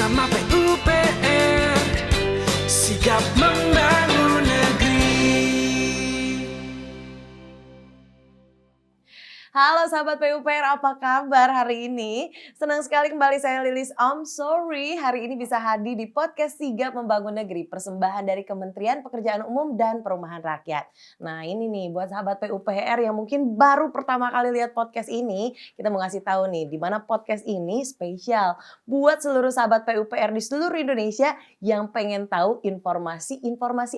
bersama PUPR, sigap membangun negeri. Halo sahabat PUPR, apa kabar hari ini? Senang sekali kembali saya Lilis I'm Sorry hari ini bisa hadir di podcast Sigap Membangun Negeri, persembahan dari Kementerian Pekerjaan Umum dan Perumahan Rakyat. Nah ini nih buat sahabat PUPR yang mungkin baru pertama kali lihat podcast ini, kita mau ngasih tahu nih di mana podcast ini spesial buat seluruh sahabat PUPR di seluruh Indonesia yang pengen tahu informasi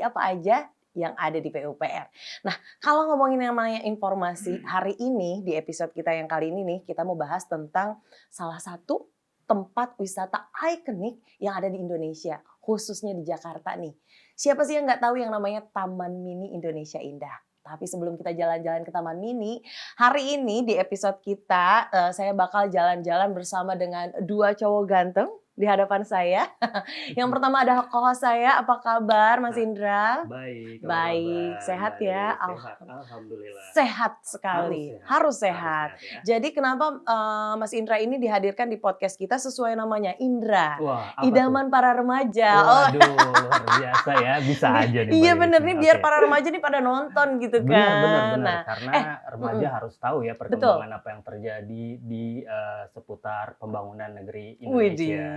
apa aja yang ada di PUPR. Nah, kalau ngomongin yang namanya informasi, hari ini di episode kita yang kali ini nih, kita mau bahas tentang salah satu tempat wisata ikonik yang ada di Indonesia, khususnya di Jakarta nih. Siapa sih yang nggak tahu yang namanya Taman Mini Indonesia Indah? Tapi sebelum kita jalan-jalan ke Taman Mini, hari ini di episode kita saya bakal jalan-jalan bersama dengan dua cowok ganteng di hadapan saya. Yang pertama ada co-host saya, apa kabar Mas Indra? Baik. Baik, sehat ya? Sehat, alhamdulillah. Sehat sekali, harus sehat. Ya. Jadi kenapa Mas Indra ini dihadirkan di podcast kita sesuai namanya Indra? Wah, Idaman para remaja. Waduh, luar biasa ya, bisa aja nih. Iya Mbak bener Lilis. nih, biar Oke. para remaja nih pada nonton gitu kan. Benar. Nah, Karena remaja harus tahu ya perkembangan apa yang terjadi di seputar pembangunan negeri Indonesia.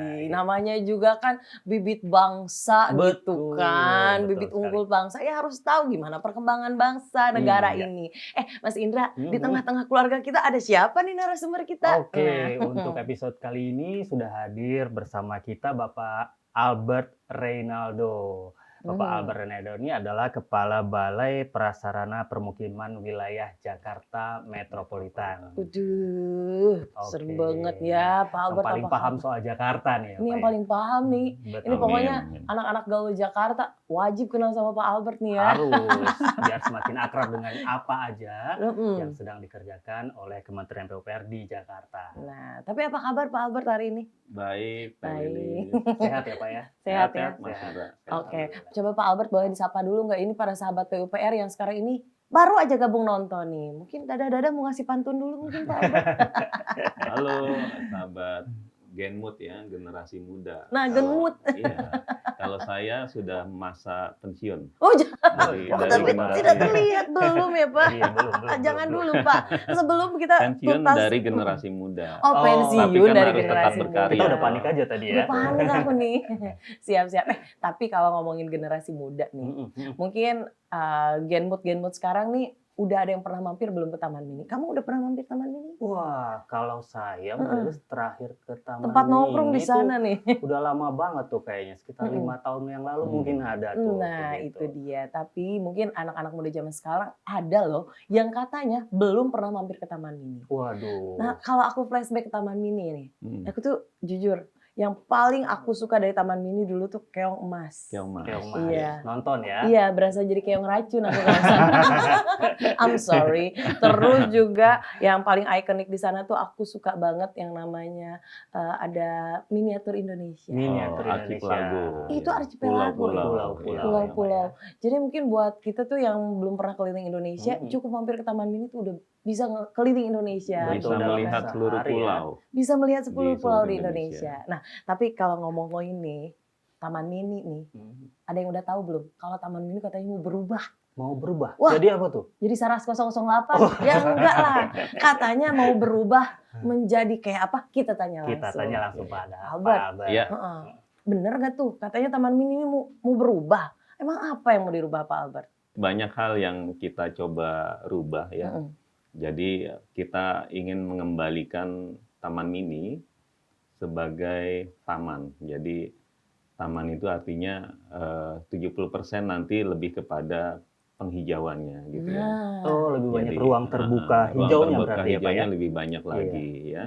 widih, namanya juga kan bibit bangsa gitu Betul, kan, betul bibit sekali. unggul bangsa. Ya harus tahu gimana perkembangan bangsa negara Iya. ini. Mas Indra, di Mhm. tengah-tengah keluarga kita ada siapa nih narasumber kita? Oke, Nah. untuk episode kali ini sudah hadir bersama kita Bapak Albert Reynaldo. Bapak Albert Reynaldo ini adalah Kepala Balai Prasarana Permukiman Wilayah Jakarta Metropolitan. Waduh, serem Oke. banget ya Pak Yang Albert. paling apa paham kabar? soal Jakarta nih ya, Ini Pak yang ya? paling paham nih. Betul. Ini pokoknya Amin. anak-anak gaul Jakarta wajib kenal sama Pak Albert nih ya. Harus, biar semakin akrab dengan apa aja Mm-mm. yang sedang dikerjakan oleh Kementerian PUPR di Jakarta. Nah, tapi apa kabar Pak Albert hari ini? Baik, Pak Baik. Lilis. Sehat ya Pak ya? Sehat ya? Mas Sehat. Indra. Oke, coba Pak Albert boleh disapa dulu nggak ini para sahabat PUPR yang sekarang ini baru aja gabung nonton nih. Mungkin Dada mau ngasih pantun dulu mungkin Pak Albert. Halo, sahabat Genmut ya, generasi muda. Nah, Kalau- Genmut. Iya. Kalau saya sudah masa pensiun. Oh, jangan. Dari, Oh, dari tapi generasi- tidak terlihat belum ya Pak. Iya, belum. Jangan dulu Pak. Sebelum kita Pensiun tuntas. dari generasi muda. Oh, Oh, pensiun tapi kan dari harus tetap generasi berkarya. Kita muda. udah panik aja tadi ya. Udah panik aku nih. Siap-siap. Tapi kalau ngomongin generasi muda nih, Mm-mm. mungkin Genmut sekarang nih udah ada yang pernah mampir belum ke Taman Mini? Kamu udah pernah mampir Taman Mini? Wah, kalau saya Lilis terakhir ke Taman Tempat nongkrong di Mini sana tuh nih. udah lama banget tuh kayaknya, sekitar 5 tahun yang lalu mungkin ada tuh. Nah, kayak gitu. itu dia. Tapi mungkin anak-anak muda zaman sekarang ada loh yang katanya belum pernah mampir ke Taman Mini. Waduh. Nah, kalau aku flashback ke Taman Mini nih, Hmm, aku tuh jujur, yang paling aku suka dari Taman Mini dulu tuh keong emas. Keong Mas. Keong Mas. Iya. Nonton ya. Iya, berasa jadi keong racun aku ngerasa. I'm sorry. Terus juga yang paling ikonik di sana tuh aku suka banget yang namanya ada miniatur Indonesia. Miniatur Oh, Indonesia. archipelago. Itu Iya. archipelago. Pulau-pulau. Pulau-pulau. Jadi mungkin buat kita tuh yang belum pernah keliling Indonesia, Mm-mm. cukup mampir ke Taman Mini tuh udah bisa keliling Indonesia. Betul. Bisa dalam melihat sehari seluruh ya. pulau. Bisa melihat 10 Di pulau seluruh di Indonesia. Nah, tapi kalau ngomong-ngomongin nih, Taman Mini nih, Hmm. ada yang udah tahu belum? Kalau Taman Mini katanya mau berubah. Mau berubah. Wah. Jadi apa tuh? Jadi Saras 008? Ya enggak lah. Katanya mau berubah menjadi kayak apa? Kita tanya langsung. Kita tanya langsung pada Albert. Pak Albert. Iya. Heeh. Bener nggak tuh? Katanya Taman Mini ini mau berubah. Emang apa yang mau dirubah Pak Albert? Banyak hal yang kita coba rubah ya. Mm-mm. Jadi kita ingin mengembalikan Taman Mini sebagai taman. Jadi taman itu artinya 70% nanti lebih kepada penghijauannya gitu ya. Nah. Oh, lebih banyak Jadi, ruang terbuka ruang hijaunya terbuka berarti ya Pak ya. hijaunya lebih banyak lagi ya.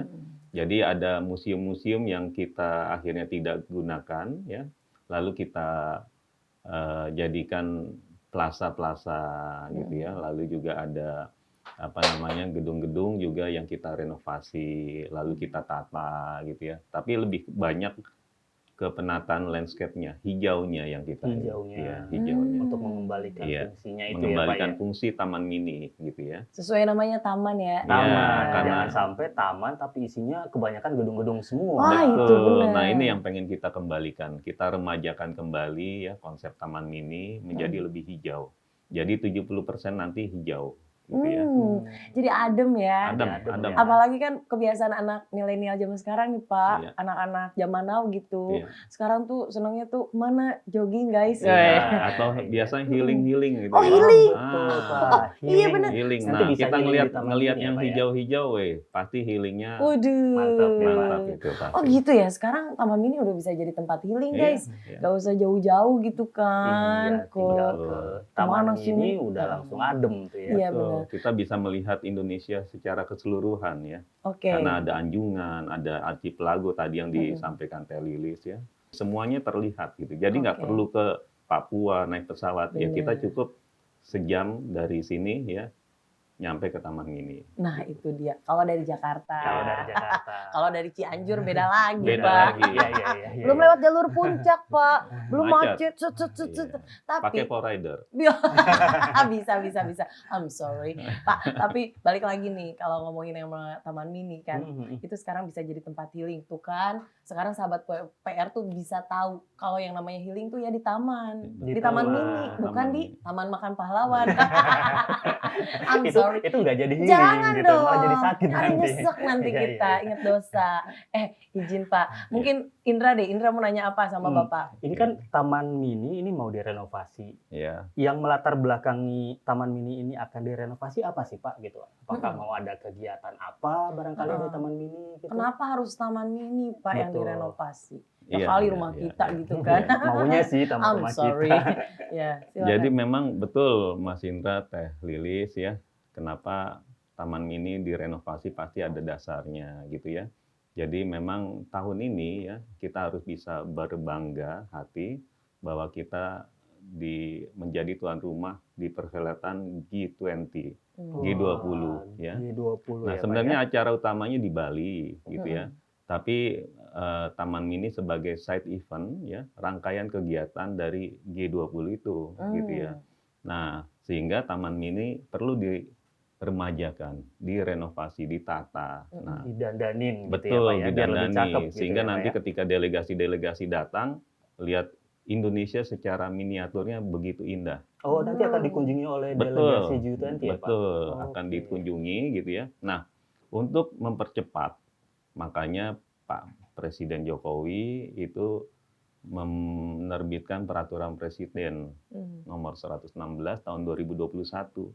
Jadi ada museum-museum yang kita akhirnya tidak gunakan ya. Lalu kita jadikan plaza-plaza gitu ya. Lalu juga ada apa namanya gedung-gedung juga yang kita renovasi lalu kita tata gitu ya. Tapi lebih banyak ke penataan landscape-nya, hijaunya yang kita Hijaunya. ya, hijaunya. Untuk mengembalikan Iya, fungsinya itu mengembalikan ya Pak ya. fungsi taman mini gitu ya. Sesuai namanya taman ya. Iya, Taman, karena- jangan sampai taman tapi isinya kebanyakan gedung-gedung semua. Wah, itu Betul. benar. Nah, ini yang pengen kita kembalikan. Kita remajakan kembali ya konsep taman mini menjadi lebih hijau. Jadi 70% nanti hijau gitu ya. Jadi adem ya. Adem, Adem, adem. ya. Apalagi kan kebiasaan anak milenial zaman sekarang nih Pak, Iya. anak-anak zaman now gitu. Iya. Sekarang tuh senangnya tuh mana jogging guys. Iya. Ya. Atau biasanya healing gitu. Oh, ya. healing. Betul, Ah, Pak. Iya, benar. healing. Nanti Nah, bisa kita healing ngelihat di taman ngelihat mini ya, yang Pak, ya? hijau-hijau, pasti healingnya Waduh. Mantap, ya, mantap gitu pasti. Oh gitu ya, sekarang Taman Mini udah bisa jadi tempat healing Iya, guys. iya. Gak usah jauh-jauh gitu kan. Iya, tinggal Ke ke kemana taman sini? ini udah langsung adem tuh ya. Iya, Betul. benar. Kita bisa melihat Indonesia secara keseluruhan ya. Oke. Karena ada Anjungan, ada Archipelago tadi yang disampaikan Teh Lilis ya. Semuanya terlihat gitu. Jadi nggak Oke. perlu ke Papua naik pesawat ya. Kita Benar. cukup sejam dari sini ya nyampe ke Taman Mini. Nah itu dia. Kalau dari Jakarta. Kalau dari Jakarta. Kalau dari Cianjur beda lagi Beda Pak. lagi. Iya, iya, iya, iya. Belum lewat jalur puncak Pak. Belum Macet. macet. Cet, cet, cet, cet. Iya. Tapi Pakai Rider. bisa. I'm sorry Pak. Tapi balik lagi nih kalau ngomongin yang Taman Mini kan. Itu sekarang bisa jadi tempat healing tuh kan. Sekarang sahabat PR tuh bisa tahu kalau yang namanya healing tuh ya di taman. Di Di Taman taman. Mini, bukan Taman di Mini. Taman Makan Pahlawan. I'm itu sorry. itu nggak jadi healing Jangan gitu, dong. malah jadi sakit Kan nanti. nyesek nanti Iya, kita, iya. ingat dosa. Izin Pak. Mungkin Indra deh. Indra mau nanya apa sama Bapak? Ini kan Taman Mini ini mau direnovasi. Ya. Yang melatar belakangi Taman Mini ini akan direnovasi apa sih Pak gitu? Apakah mau ada kegiatan apa barangkali di Taman Mini gitu? Kenapa harus Taman Mini Pak yang Betul. direnovasi? Ya Iya, kali iya, rumah iya, kita iya. gitu kan. Maunya sih taman I'm rumah sorry. kita. Ya, silakan. Jadi memang betul Mas Indra, Teh Lilis ya. Kenapa Taman Mini direnovasi pasti ada dasarnya gitu ya. Jadi memang tahun ini ya kita harus bisa berbangga hati bahwa kita menjadi tuan rumah di perhelatan G20, G20 ya. G20 Nah, ya, sebenarnya Pak, acara utamanya di Bali gitu ya. Tapi Taman Mini sebagai side event ya, rangkaian kegiatan dari G20 itu gitu ya. Nah, sehingga Taman Mini perlu diremajakan, direnovasi, ditata. Nah, didandanin betul, gitu ya, Pak, ya, biar lebih didandani cakep gitu sehingga ya, Pak, nanti ya. ketika delegasi-delegasi datang lihat Indonesia secara miniaturnya begitu indah. Oh, nanti akan dikunjungi oleh Betul, delegasi G20 ya, Pak? betul, Oh, akan oke. dikunjungi gitu ya. Nah, untuk mempercepat, makanya Pak Presiden Jokowi itu menerbitkan peraturan Presiden nomor 116 tahun 2021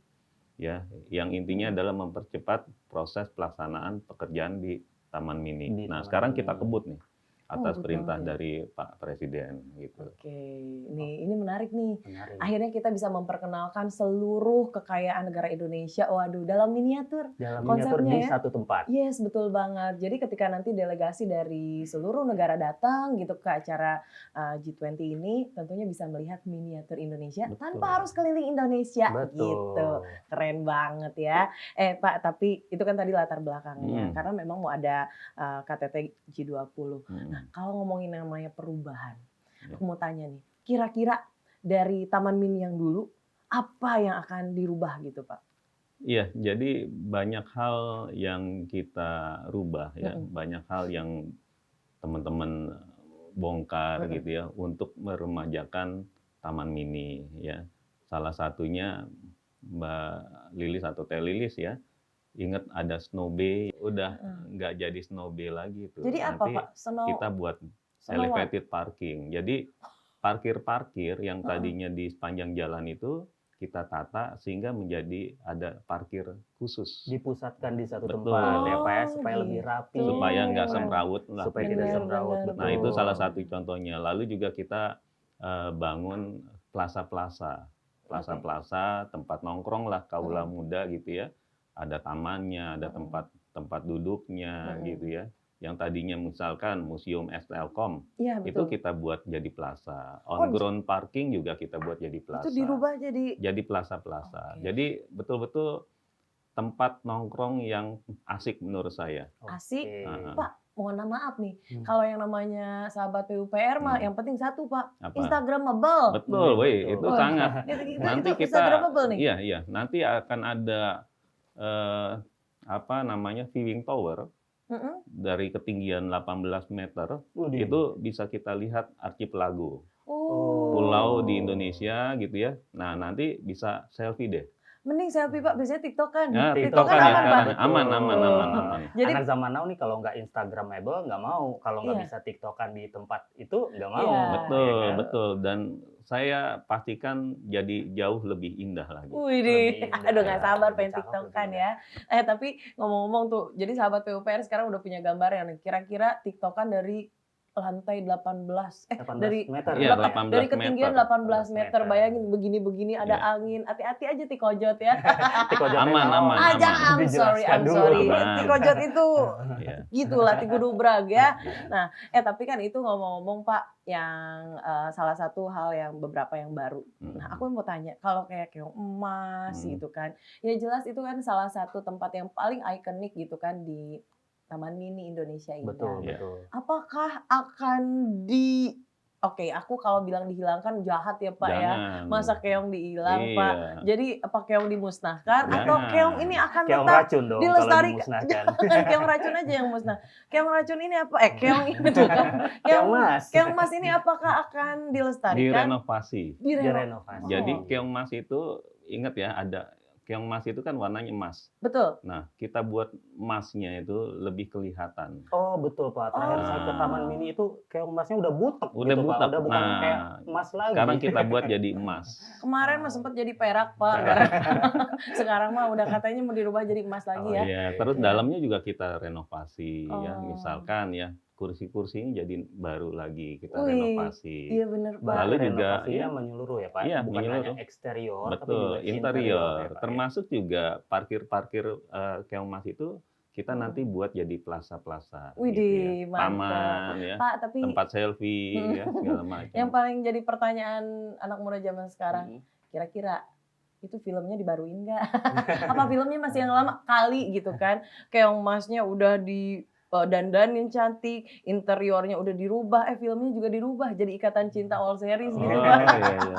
ya, yang intinya adalah mempercepat proses pelaksanaan pekerjaan di Taman Mini. Di Nah, Taman sekarang Mini. kita kebut nih atas kebut perintah banget ya. dari Pak Presiden gitu. Oke, ini menarik nih. Menarik. Akhirnya kita bisa memperkenalkan seluruh kekayaan negara Indonesia. Waduh, dalam miniatur. Dalam miniatur konsepnya di ya. satu tempat. Yes, betul banget. Jadi ketika nanti delegasi dari seluruh negara datang gitu ke acara G20 ini, tentunya bisa melihat miniatur Indonesia Betul. tanpa harus keliling Indonesia. Betul. Gitu. Keren banget ya. Pak, tapi itu kan tadi latar belakangnya. Hmm. Karena memang mau ada KTT G20. Hmm. Nah, kalau ngomongin namanya perubahan, Ya. aku mau tanya nih, kira-kira dari Taman Mini yang dulu, apa yang akan dirubah gitu Pak? Iya, jadi banyak hal yang kita rubah ya, banyak hal yang teman-teman bongkar gitu ya untuk meremajakan Taman Mini ya. Salah satunya Mbak Lilis atau Teh Lilis ya, ingat ada Snow Bay, udah nggak jadi Snow Bay lagi tuh. Jadi apa Nanti Pak? Snow kita buat Snow elevated parking. Jadi parkir-parkir yang tadinya di sepanjang jalan itu kita tata sehingga menjadi ada parkir khusus. Dipusatkan di satu Betul. tempat ya, Pak, ya, Oh, supaya lebih gitu. rapi. Supaya nggak Benar. semrawut lah. Supaya gitu tidak ya. semrawut, Benar, betul. Nah, itu salah satu contohnya. Lalu juga kita bangun plaza-plaza. Plaza-plaza, tempat nongkrong lah kaula muda gitu ya. Ada tamannya, ada tempat duduknya gitu ya. Yang tadinya misalkan Museum Estelkom, Iya, itu betul. kita buat jadi plaza. On-ground parking juga kita buat jadi plaza. Itu dirubah jadi Jadi plaza-plaza. Oke. Jadi betul-betul tempat nongkrong yang asik menurut saya. asik. Oke. Nah, Pak, mohon maaf nih, Hmm. kalau yang namanya sahabat PUPR mah yang penting satu Pak, Apa? Instagramable. Betul, woi, Betul. itu Wah, sangat. Nanti itu kita, Instagramable nih. iya, nanti akan ada apa namanya viewing tower Mm-mm. dari ketinggian 18 meter, Widih. itu bisa kita lihat archipelago, Oh. pulau di Indonesia gitu ya. Nah, nanti bisa selfie deh. Mending selfie Pak, biasanya TikTokan. Ya, TikTokan TikTokan ya aman Pak. sekarang. Aman, aman, Oh. aman, aman. Jadi Anak zaman now nih kalau nggak Instagramable nggak mau, kalau nggak Iya. bisa TikTokan di tempat itu nggak mau. Iya. Betul, Ya kan? betul. Dan saya pastikan jadi jauh lebih indah lagi. Wih, Lebih indah, aduh nggak sabar lebih pengen cakep, TikTokan lebih ya. Tapi ngomong-ngomong tuh, jadi sahabat PUPR sekarang udah punya gambar ya nih. Kira-kira TikTokan dari lantai 18, 18 dari meter. Iya, berapa? 18 Dari ketinggian meter. 18 meter. Bayangin begini-begini ada Iya. angin. Hati-hati aja tikojot ya. Tikojotnya Aman, mau. aman, Ah, aman. jangan, I'm Dijelaskan sorry. dulu. Aman. Tikojot itu Iya. gitulah tigudubrak ya. Nah, tapi kan itu ngomong-ngomong Pak, yang salah satu hal yang beberapa yang baru. Nah, aku mau tanya, kalau kayak keong emas gitu kan, ya jelas itu kan salah satu tempat yang paling ikonik gitu kan di Taman Mini Indonesia Indah. Betul, Iya. betul. Apakah akan Oke, aku kalau bilang dihilangkan jahat ya Pak ya. Jangan. Masa keong dihilang Iya. Pak. Jadi apa keong dimusnahkan atau Jangan. keong ini akan Keong tetap racun dong kalau dilestarikan? dimusnahkan. Jangan keong racun aja yang musnah. Keong racun ini apa? Keong ini tuh kan. Keong mas. Keong mas ini apakah akan dilestarikan? Direnovasi. Direnovasi. Jadi Oh. keong mas itu ingat ya, ada keong mas itu kan warnanya emas. Betul. Nah, kita buat emasnya itu lebih kelihatan. Oh betul Pak, terakhir saya ke Taman Mini itu keong emasnya udah butek Udah gitu Pak, butek. udah bukan Nah, kayak emas lagi. Sekarang kita buat jadi emas. Kemarin mah sempat jadi perak Pak. Sekarang mah udah katanya mau dirubah jadi emas lagi ya. Iya, terus Iya. dalamnya juga kita renovasi ya. Oh. Misalkan ya, kursi-kursinya jadi baru lagi kita Wih, renovasi. Iya bener Pak. Lalu juga, renovasinya iya. menyeluruh ya Pak, Iya, bukan menyeluruh. hanya eksterior tapi Betul, juga interior. ya, Pak, ya. Termasuk juga parkir-parkir keong mas itu kita nanti buat jadi plaza-plaza. Widih, gitu ya. mantap. Taman ya, Pak, tapi tempat selfie ya, segala macam. yang paling jadi pertanyaan anak muda zaman sekarang, Hmm. kira-kira itu filmnya dibaruin nggak? Apa filmnya masih yang lama kali gitu kan? Keong masnya udah di dandanin cantik, interiornya udah dirubah, filmnya juga dirubah jadi Ikatan Cinta all series gitu Oh, kan. iya, iya.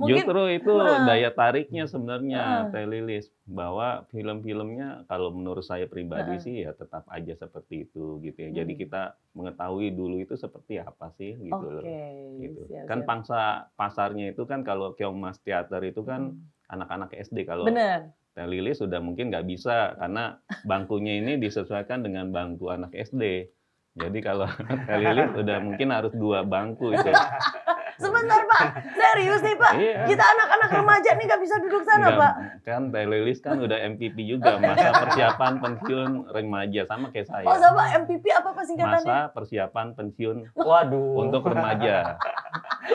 Mungkin Justru itu Heeh. daya tariknya sebenarnya Heeh. Teh Lilis, bahwa film-filmnya kalau menurut saya pribadi Heeh. sih ya tetap aja seperti itu gitu ya. Jadi Hmm. kita mengetahui dulu itu seperti apa sih gitu loh. Oke, Gitu. siap, Kan siap. pasarnya itu kan kalau Keong Mas Theater itu kan anak-anak SD. Kalau Bener. Teh Lilis sudah mungkin nggak bisa karena bangkunya ini disesuaikan dengan bangku anak SD. Jadi kalau Teh Lilis udah mungkin harus 2 bangku itu. Sebentar Pak, serius nih Pak. Iya. Kita anak-anak remaja nih nggak bisa duduk sana Enggak, Pak. kan Teh Lilis kan udah MPP juga, masa persiapan pensiun remaja, sama kayak saya. Oh sama MPP apa Pak singkatannya? Masa persiapan pensiun Waduh, untuk remaja.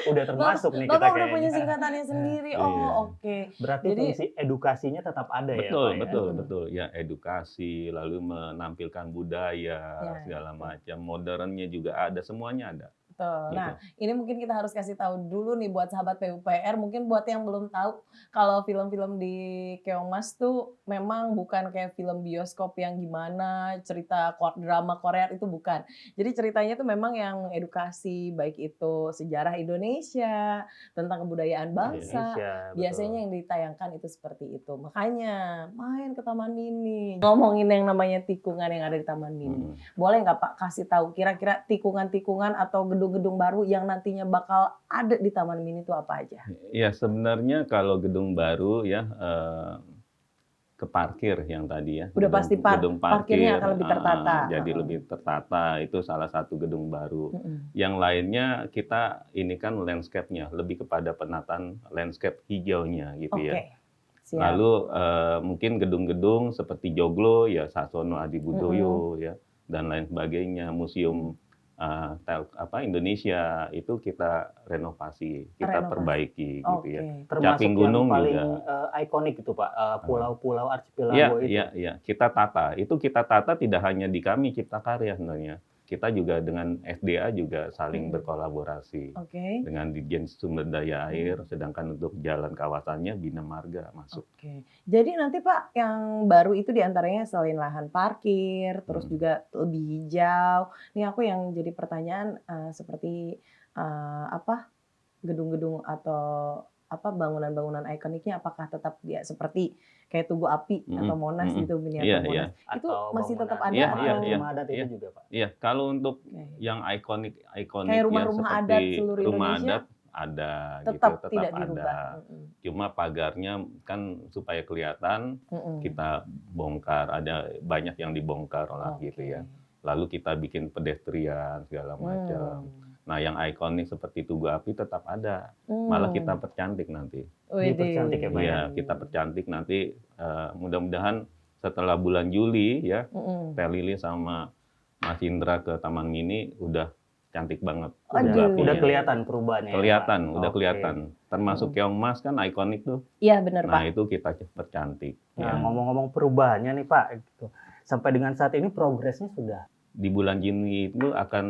udah termasuk nih kita Bapak udah kayaknya. punya singkatannya sendiri. Iya. Oh oke. Berarti Jadi- fungsi edukasinya tetap ada ya Betul, Pak ya? betul, betul. Ya edukasi, lalu menampilkan budaya, Ya, segala macam. Modernnya juga ada, semuanya ada. Betul. Gitu. Nah, ini mungkin kita harus kasih tahu dulu nih buat sahabat PUPR, mungkin buat yang belum tahu kalau film-film di Keong Mas tuh memang bukan kayak film bioskop yang gimana, cerita drama Korea itu bukan. Jadi ceritanya tuh memang yang edukasi, baik itu sejarah Indonesia, tentang kebudayaan bangsa. Indonesia, betul. Biasanya yang ditayangkan itu seperti itu. Makanya main ke Taman Mini. Ngomongin yang namanya tikungan yang ada di Taman Mini. Boleh nggak Pak kasih tahu kira-kira tikungan-tikungan atau gedung-gedung baru yang nantinya bakal ada di Taman Mini itu apa aja? Ya sebenarnya kalau gedung baru ya ke parkir yang tadi ya. Udah pasti gedung parkirnya akan lebih tertata. Jadi lebih tertata, itu salah satu gedung baru. Mm-mm. Yang lainnya kita ini kan landscape-nya, lebih kepada penataan landscape hijaunya gitu Oke. ya. Siap. Lalu mungkin gedung-gedung seperti Joglo ya, Sasono Adibudoyo ya, dan lain sebagainya, museum Indonesia itu kita renovasi, kita perbaiki gitu Oke. ya. Termasuk Caping Gunung yang paling juga. ikonik itu Pak, pulau-pulau Iya, archipelago itu. iya, iya. Kita tata. Itu kita tata tidak hanya di kami Cipta Karya sebenarnya. kita juga dengan SDA juga saling berkolaborasi Oke. dengan Ditjen Sumber Daya Air, sedangkan untuk jalan kawasannya Bina Marga masuk. Oke. Jadi nanti Pak yang baru itu diantaranya selain lahan parkir, terus juga lebih hijau. Nih aku yang jadi pertanyaan seperti apa gedung-gedung atau apa bangunan-bangunan ikoniknya apakah tetap dia seperti kayak Tugu Api atau Monas gitu miniatur Iya, Monas. Itu Atau masih tetap ada bangunan Iya, atau iya. rumah adat itu juga Pak. Iya, kalau untuk Oke. yang ikonik Kayak rumah-rumah ya, adat seperti seluruh rumah Indonesia adat ada tetap gitu, tidak tetap dirubah. ada. Cuma pagarnya kan supaya kelihatan kita bongkar, ada banyak yang dibongkar lah gitu ya. Lalu kita bikin pedestrian segala macam. Nah, yang ikonik seperti Tugu Api tetap ada. Malah kita percantik nanti. Dipercantik ya Pak. Iya, kita percantik nanti mudah-mudahan setelah bulan Juli ya, Teh Lili sama Mas Indra ke Taman Mini udah cantik banget. Aduh. Udah kelihatan perubahannya. Kelihatan, Pak. udah Oke. kelihatan. Termasuk Keong Mas kan ikonik tuh. Iya benar Nah, Pak. itu kita percantik. Nah, Ya. ngomong-ngomong perubahannya nih Pak, gitu. Sampai dengan saat ini progresnya sudah. Di bulan Juni itu akan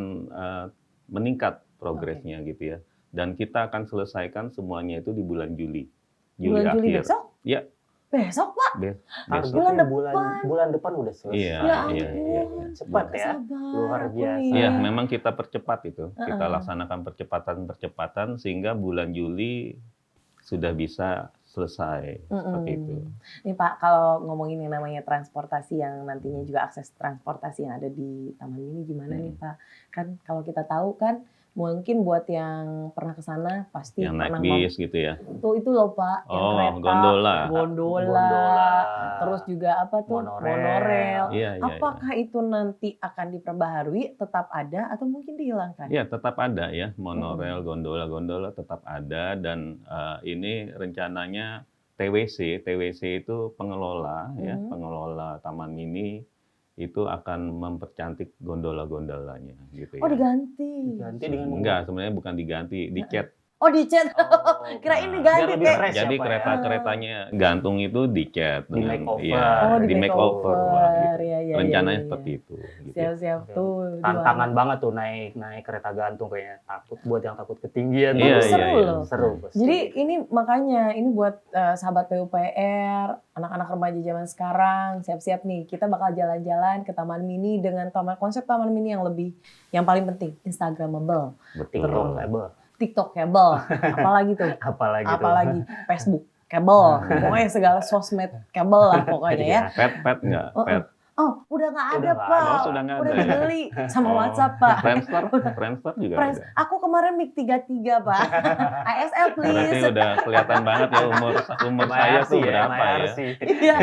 meningkat progresnya gitu ya. Dan kita akan selesaikan semuanya itu di bulan Juli. Bulan Juli akhir. besok? Iya. Besok Pak? Besok. Bulan bulan depan udah selesai. Iya, Ya iya, iya. ampun. Cepat ya. Sabar, Luar aku biasa. nih. Iya, memang kita percepat itu. Kita laksanakan percepatan-percepatan sehingga bulan Juli sudah bisa selesai seperti itu. Nih Pak, kalau ngomongin yang namanya transportasi yang nantinya juga akses transportasi yang ada di Taman Mini gimana nih Pak? Kan kalau kita tahu kan mungkin buat yang pernah ke sana pasti Yang naik pernah bis gitu ya. tuh itu loh Pak, yang Oh, kereta, gondola. gondola, terus juga apa tuh Monorel. Iya, iya. Apakah itu nanti akan diperbaharui, tetap ada atau mungkin dihilangkan? Iya, tetap ada ya. Monorel, gondola tetap ada dan ini rencananya TWC itu pengelola ya, pengelola Taman Mini itu akan mempercantik gondola-gondolanya gitu ya. Oh diganti. Diganti dengan Enggak, sebenarnya bukan diganti, dicat. Oh dicat. Oh, Kirain nah, diganti biar lebih kayak. fresh. Jadi ya, Pak, ya? kereta-keretanya gantung itu dicat Di dengan makeover. ya, Oh, di makeover. Wah, gitu. Ya, ya, Rencananya ya, seperti ya. itu gitu ya. Siap-siap tuh. Tantangan banget tuh naik kereta gantung kayaknya takut buat yang takut ketinggian. Iya, Tapi seru iya. loh. Seru pasti. Jadi ini makanya ini buat sahabat PUPR, anak-anak remaja zaman sekarang, siap-siap nih kita bakal jalan-jalan ke Taman Mini dengan konsep Taman Mini yang paling penting Instagramable, Betul. TikTokable, apalagi tuh, apalagi tuh. Facebookable, pokoknya segala sosmed kabel lah pokoknya ya. Pet enggak? Oh, Pet. Oh, udah nggak ada Udah nggak Pak, ada. Oh, sudah nggak udah ada ya? dibeli sama Oh, WhatsApp Pak. Friendster juga ada. Aku kemarin mic 33 Pak, ASL Berarti please. udah kelihatan banget ya umur saya tuh berapa ya. Iya,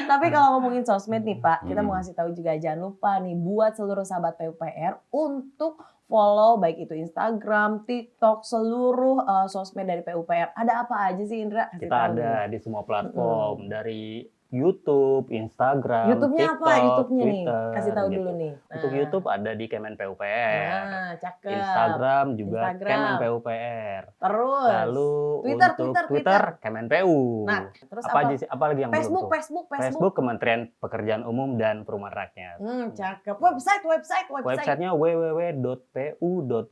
tapi kalau ngomongin sosmed nih Pak, kita mau ngasih tahu juga jangan lupa nih buat seluruh sahabat PUPR untuk follow baik itu Instagram, TikTok, seluruh sosmed dari PUPR. Ada apa aja sih Indra? Kasih Kita tahu ada nih. di semua platform dari YouTube, Instagram, YouTube-nya TikTok, apa? YouTube-nya nih. Twitter, Kasih tahu gitu. dulu nih. Untuk YouTube ada di Kemen PUPR. Nah, cakep. Instagram juga Instagram. Kemen PUPR. Terus Lalu Twitter, untuk Twitter. Twitter Kemen PU. Nah, terus apa aja sih? Apa lagi yang Facebook, belum tuh? Facebook. Facebook Kementerian Pekerjaan Umum dan Perumahan Rakyat. Cakep. Website. Websitenya www.pu.go.id.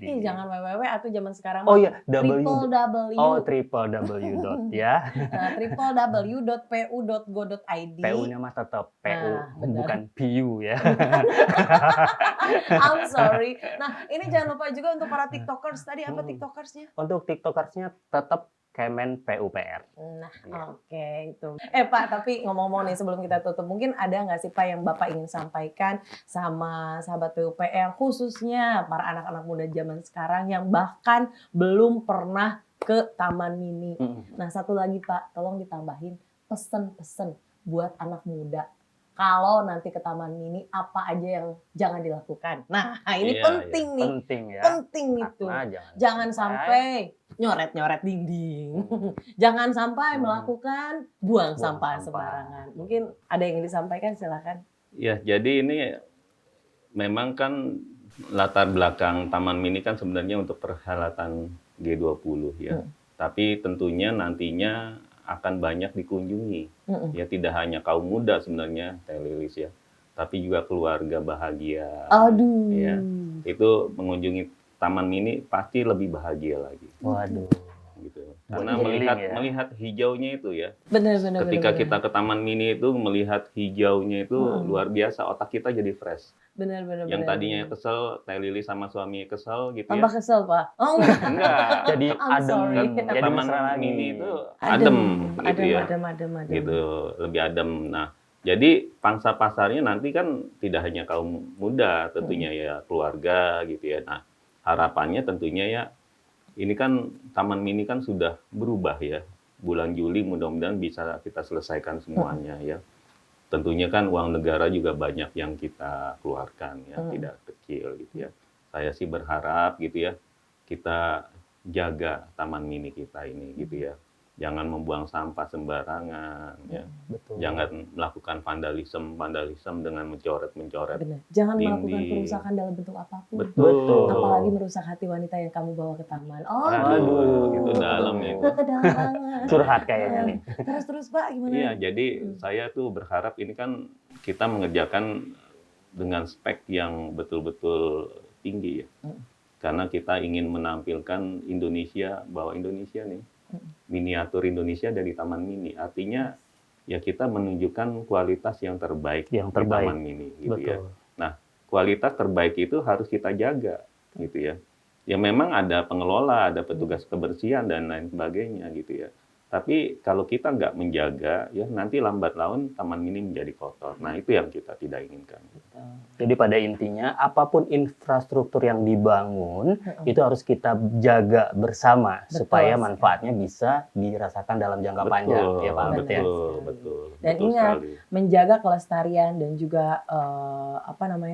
Ih, jangan www atau zaman sekarang. Oh iya, www. www ya. www.pu.go.id. PU-nya mah tetap PU, Nah, benar. bukan PU ya. I'm sorry. Nah, ini jangan lupa juga untuk para TikTokers. Tadi apa TikTokersnya? Untuk TikTokersnya tetap Kemen PUPR. Nah, Iya. oke itu. Pak, tapi ngomong-ngomong nih sebelum kita tutup, mungkin ada nggak sih Pak yang Bapak ingin sampaikan sama sahabat PUPR, khususnya para anak-anak muda zaman sekarang yang bahkan belum pernah ke Taman Mini. Nah, satu lagi Pak, tolong ditambahin pesen-pesen buat anak muda. Kalau nanti ke Taman Mini, apa aja yang jangan dilakukan? Nah, ini Iya, penting nih. Penting ya. Penting itu. Karena Jangan sampai nyoret-nyoret dinding. Jangan sampai melakukan buang sampah sampah. sembarangan. Mungkin ada yang ingin disampaikan, silakan. Ya, jadi ini memang kan latar belakang Taman Mini kan sebenarnya untuk perhelatan G20 ya. Tapi tentunya nantinya akan banyak dikunjungi. Ya tidak hanya kaum muda sebenarnya, Teh Lilis ya. tapi juga keluarga bahagia. Aduh. Ya, itu mengunjungi Taman Mini pasti lebih bahagia lagi. Waduh. Gitu. Buat Karena healing ya. melihat hijaunya itu ya. Benar. Ketika kita ke Taman Mini itu melihat hijaunya itu luar biasa, otak kita jadi fresh. Benar. Yang tadinya kesel, Teh Lili sama suami kesel gitu tambah ya. kesel, Pak. Oh, enggak. Enggak. Jadi I'm adem sorry. kan. Ke Jadi Taman mesra lagi. Mini itu adem gitu ya. Adem. Gitu, lebih adem. Nah, jadi pangsa pasarnya nanti kan tidak hanya kaum muda, tentunya ya keluarga gitu ya. Nah, harapannya tentunya ya ini kan Taman Mini kan sudah berubah ya. Bulan Juli mudah-mudahan bisa kita selesaikan semuanya ya. Tentunya kan uang negara juga banyak yang kita keluarkan ya, tidak kecil gitu ya. Saya sih berharap gitu ya, kita jaga Taman Mini kita ini gitu ya. Jangan membuang sampah sembarangan ya. Betul. Jangan melakukan vandalisme dengan mencoret-mencoret. Benar. Jangan melakukan dinding. kerusakan dalam bentuk apapun. Betul. Apalagi merusak hati wanita yang kamu bawa ke taman. Oh, Aduh, itu dalam itu. dalam banget. Curhat kayaknya nih. Terus Pak, gimana? Iya, jadi saya tuh berharap ini kan kita mengerjakan dengan spek yang betul-betul tinggi ya. Karena kita ingin menampilkan Indonesia, bahwa Indonesia nih, miniatur Indonesia dari Taman Mini. Artinya ya kita menunjukkan kualitas yang terbaik di Taman Mini gitu ya. Betul. Nah, kualitas terbaik itu harus kita jaga gitu ya. Ya memang ada pengelola, ada petugas kebersihan dan lain sebagainya gitu ya. Tapi kalau kita nggak menjaga, ya nanti lambat laun Taman Mini menjadi kotor. Nah, itu yang kita tidak inginkan. Jadi pada intinya apapun infrastruktur yang dibangun itu harus kita jaga bersama supaya manfaatnya bisa dirasakan dalam jangka panjang ya Pak Albert ya. Betul. Dan Betul ingat, sekali. menjaga kelestarian dan juga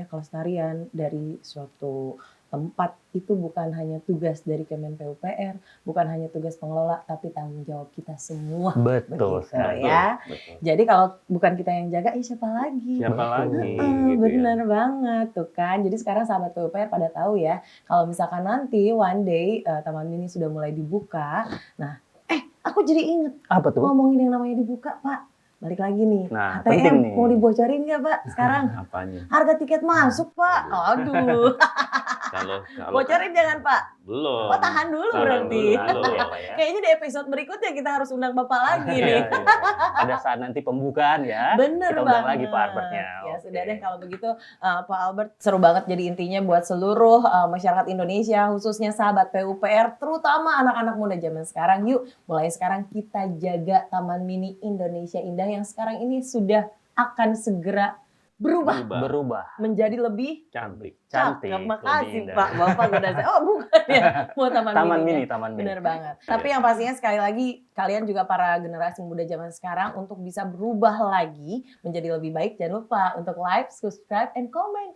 kelestarian dari suatu tempat itu bukan hanya tugas dari Kemen PUPR, bukan hanya tugas pengelola, tapi tanggung jawab kita semua. Betul Begitu, sekali. ya. Betul. Jadi kalau bukan kita yang jaga, ya siapa lagi? Siapa lagi? Heeh, gitu benar ya. banget tuh kan. Jadi sekarang sahabat PUPR pada tahu ya, kalau misalkan nanti one day Taman Mini sudah mulai dibuka, nah, aku jadi inget Apa tuh? ngomongin yang namanya dibuka, Pak. Balik lagi nih, Nah, penting HTM nih. mau dibocorin nggak Pak sekarang? Apanya? Harga tiket masuk Pak. Aduh, Kalau bocorin jangan Pak. belum. Oh tahan dulu Tahan berarti. dulu ya, Pak, ya. Kayaknya di episode berikutnya kita harus undang Bapak lagi Iya, nih. iya. Pada saat nanti pembukaan ya. Bener kita undang banget. lagi Pak Albertnya. Ya Oke. sudah deh kalau begitu Pak Albert, seru banget jadi intinya buat seluruh masyarakat Indonesia khususnya sahabat PUPR terutama anak-anak muda zaman sekarang. Yuk mulai sekarang kita jaga Taman Mini Indonesia Indah yang sekarang ini sudah akan segera berubah menjadi lebih Cantik. Cantik. cakep. Makasih lebih indah. Pak, Bapak udah oh bukan ya, mau Taman Mini. Taman Mini. Bener banget. Tapi yang pastinya sekali lagi kalian juga para generasi muda zaman sekarang untuk bisa berubah lagi menjadi lebih baik, jangan lupa untuk like, subscribe, and comment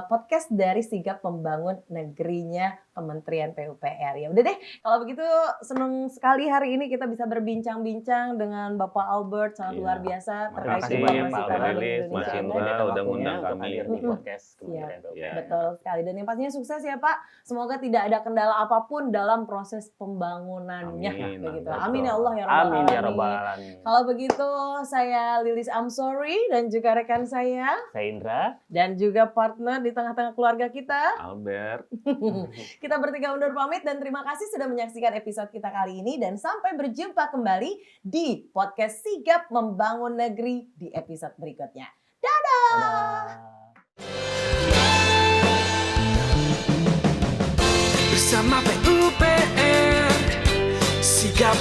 podcast dari Sigap Membangun Negerinya Kementerian PUPR. Ya udah deh, kalau begitu senang sekali hari ini kita bisa berbincang-bincang dengan Bapak Albert, sangat Iya. luar biasa terkait Makasih informasi Pak Taman Lilis, Indonesia Mas Indah. Indra udah ngundang Untuk kami. hadir di podcast Kementerian PUPR. Ya. Betul sekali. Dan yang pastinya sukses ya Pak. Semoga tidak ada kendala apapun dalam proses pembangunannya. Amin. Begitu. Betul. Amin ya Allah ya Rabbal Amin ya Alamin. Rabbal Alamin. Kalau begitu saya Lilis I'm sorry dan juga rekan saya Saya Indra. dan juga partner di tengah-tengah keluarga kita. Albert. Kita bertiga undur pamit dan terima kasih sudah menyaksikan episode kita kali ini dan sampai berjumpa kembali di podcast Sigap Membangun Negeri di episode berikutnya. Dadah. Bersama PUPR Sigap